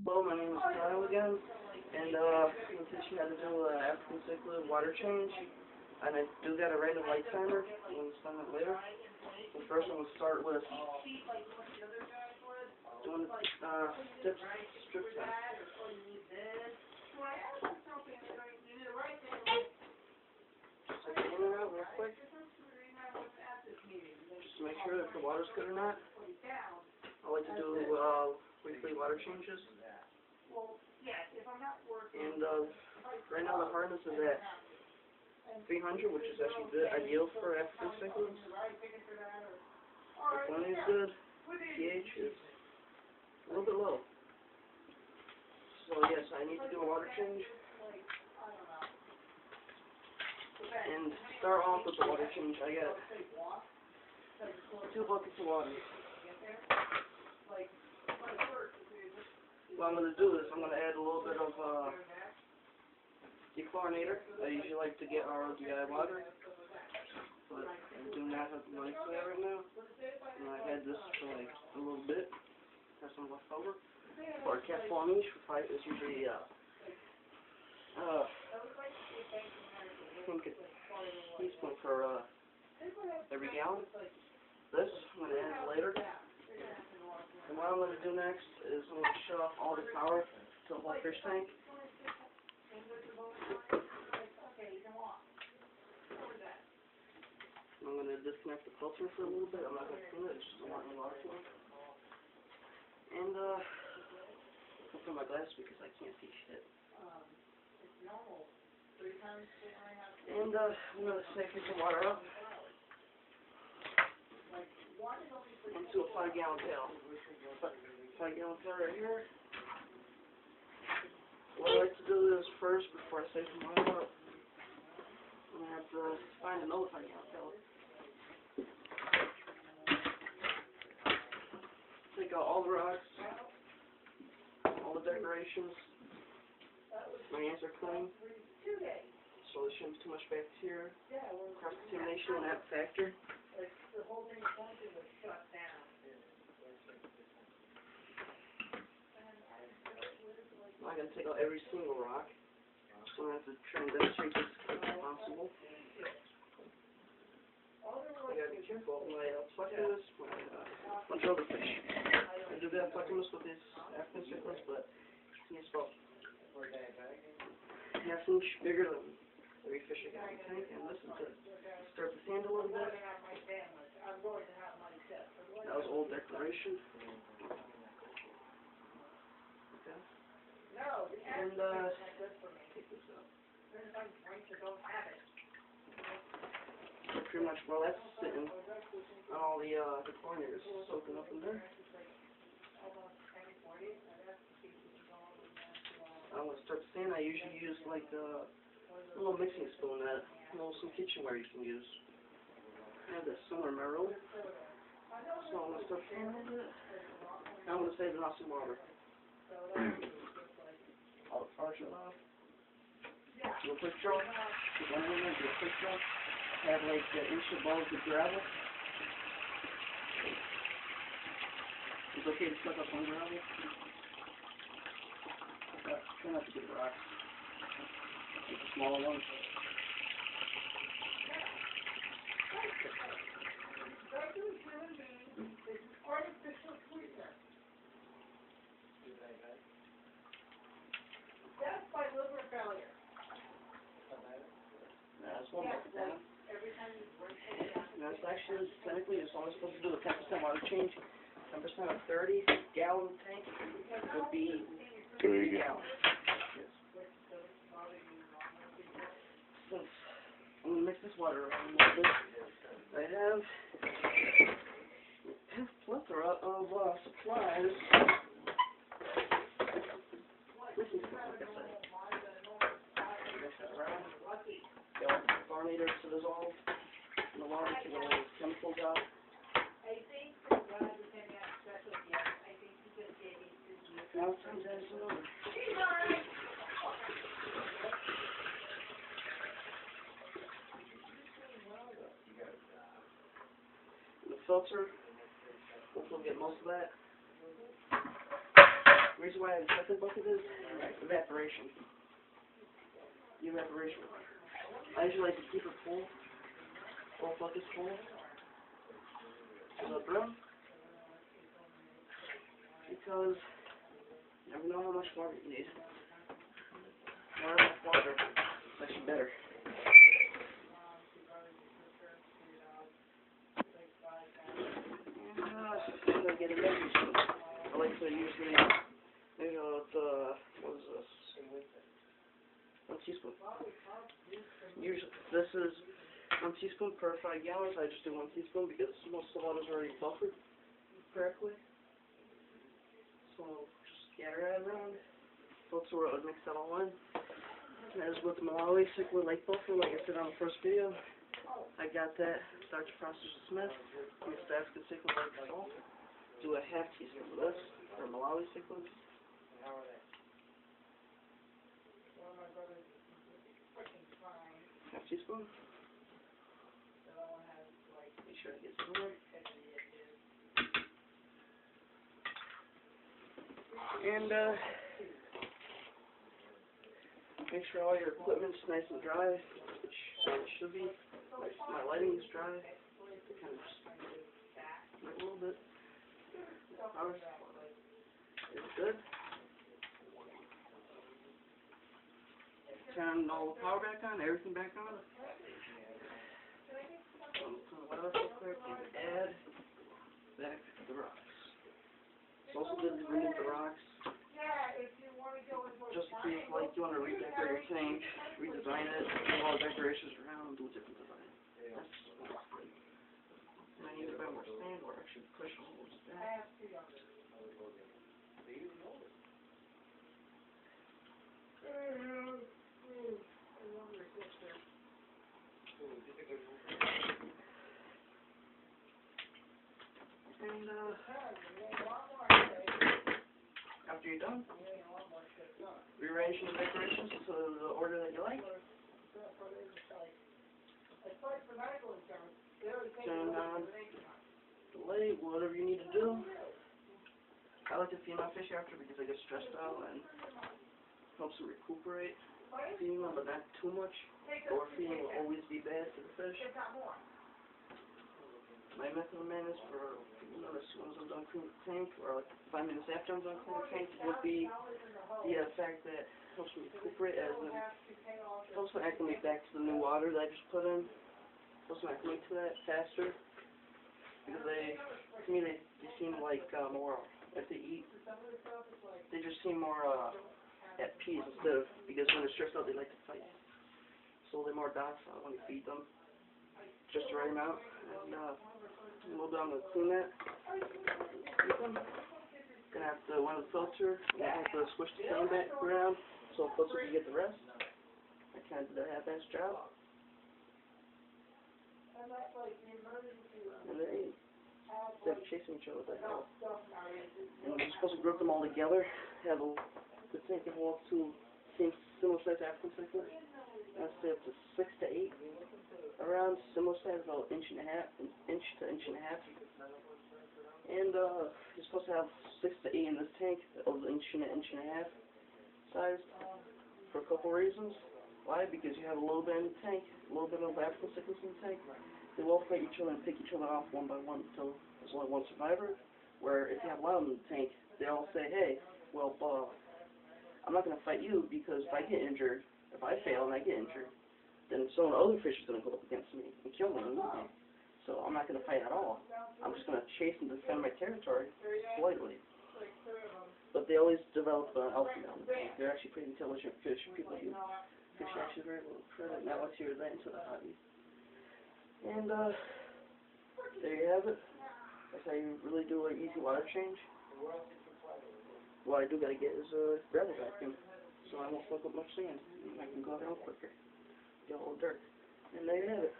Hello, my name is Kyle again, and I'm going to teach you how to do African cichlid water change, and I do got a random light timer. I'm going to explain that later. But first I'm going to start with doing strip test. Just take it in and out real quick, just to make sure if the water's good or not. I like to do weekly water changes. And right now the hardness is at 300, which is actually good, ideal for African cichlids. The quantity is good, pH is a little bit low. So yes, I need to do a water change. And start off with the water change. I got 2 buckets of water. What I'm going to do is I'm going to add a little bit of dechlorinator. I usually like to get RODI water, but I do not have the money for that right now. And I had this for like a little bit. Have some left over. Or cat niche is usually I think a teaspoon per every gallon. This I'm going to add later. And what I'm going to do next is I'm going to shut off all the power to the whole fish tank. I'm going to disconnect the filter for a little bit. I'm not going to clean it, it's just a water flow. And I'll put my glasses because I can't see shit. And I'm going to siphon some water up into a 5-gallon pail. 5-gallon pail right here. What I like to do is first, before I siphon water up, I'm going to have to find another 5-gallon pail. Take out all the rocks, all the decorations. My hands are clean, so there shouldn't be too much bacteria, cross-contamination in that factor. I'm going to take out every single rock, so I have to try and demonstrate this as quick as possible. I got to be careful when I succubus, when I punch over fish. I do that succubus with these African cichlids, but it's about ½ inch bigger than every fish I got in the tank, and this is good. Start the sand a little bit. That was old declaration. Okay. And take this up. Pretty much, well, that's sitting on all the coroners soaking up in there. I'm going to start the sand. I usually use like a little mixing spoon, some kitchenware you can use. I have this somewhere in my room. So I'm going to start sanding a little bit. Now I'm going to save it off some water. All the tar shut off. Do a quick draw. Do a quick draw. Have like an inch above the gravel. It's okay to suck up on gravel. Try not to get rocks. Take the smaller ones. That's by liver failure. That's one bucket down. That's actually, technically, it's only supposed to do a 10% water change. 10% of 30-gallon tank would be 3 gallons. Yes. Since I'm going to mix this water around a little bit, I have a plethora of supplies. This is like I said. Mix it around. Got chlorinator to dissolve in the water to get all the chemicals out. Now it's time to add some water. The filter, hopefully we'll get most of that. The reason why I have a second bucket is evaporation. The evaporation. I usually like to keep it full. Both buckets full. To the brim. Because you never know how much water you need. More enough water, it's actually better. I'm gonna get a measuring spoon. I like to usually measure out, what is this? 1 teaspoon. Usually, this is 1 teaspoon per 5 gallons. I just do 1 teaspoon because most of the water is already buffered correctly. So, just scatter that around. Filter it, mix that all in. And as with the Malawi cichlid lake buffer, like I said on the first video, I got that Dr. Foster's Smith, mixed African cichlid lake salt. Do a half teaspoon of this for Malawi cichlid. Half teaspoon. Make sure it gets more. And make sure all your equipment's nice and dry, which it should be. My lighting is dry. Kind of just a little bit. Power. It's good. Turn all the power back on, everything back on. Turn the light off real quick and add back the rocks. It's also good to remove the rocks. Just in case, like, you want to redecorate your tank, redesign it, move all the decorations around, do a different design. That's good. And I need to buy more sand or actually push holes back. And, after you're done, rearrange the decorations to the order that you like. Turn on the light, whatever you need to do. I like to feed my fish after because I get stressed out and helps them recuperate. Feeding them, but not too much. Overfeeding will always be bad for the fish. My method of madness for as soon as I'm done cleaning the tank, or like 5 minutes after I'm done cleaning the tank, would be the fact that it helps me recuperate, as in helps me acclimate back to the new water that I just put in. Helps me acclimate to that faster, because to me they seem like more, if they eat, they just seem more at peace instead of, because when they're stressed out they like to fight. So they're more docile when you feed them, just the right amount. And a little bit, I'm going to clean that. Gonna have to run the filter. I'm gonna have to switch the fan back around so the filter can get the rest. I kind of did a half-assed job. And they instead of chasing each other, and you're supposed to group them all together. Have the tank can hold to similar size African cichlid. I'd say up to 6 to 8. Around similar size, about inch to inch and a half. And you're supposed to have 6 to 8 in this tank of inch and a half size for a couple reasons. Why? Because you have a little bit in the tank, a little bit of African cichlid in the tank. They will fight each other and pick each other off one by one until there's only one survivor. Where if you have a lot of them in the tank, they all say, hey, well, I'm not going to fight you because if I get injured, if I fail and I get injured, then some of the other fish is going to go up against me and kill me and eat me. So I'm not going to fight at all. I'm just going to chase and defend my territory slightly. But they always develop alpha male. They're actually pretty intelligent fish. People do. Fish actually very little credit now once you're that into the hobby. And there you have it. That's how you really do an easy water change. What I do got to get is a gravel vacuum, so I won't soak up much sand. I can go down quicker. Get a little dirt. And there you have it.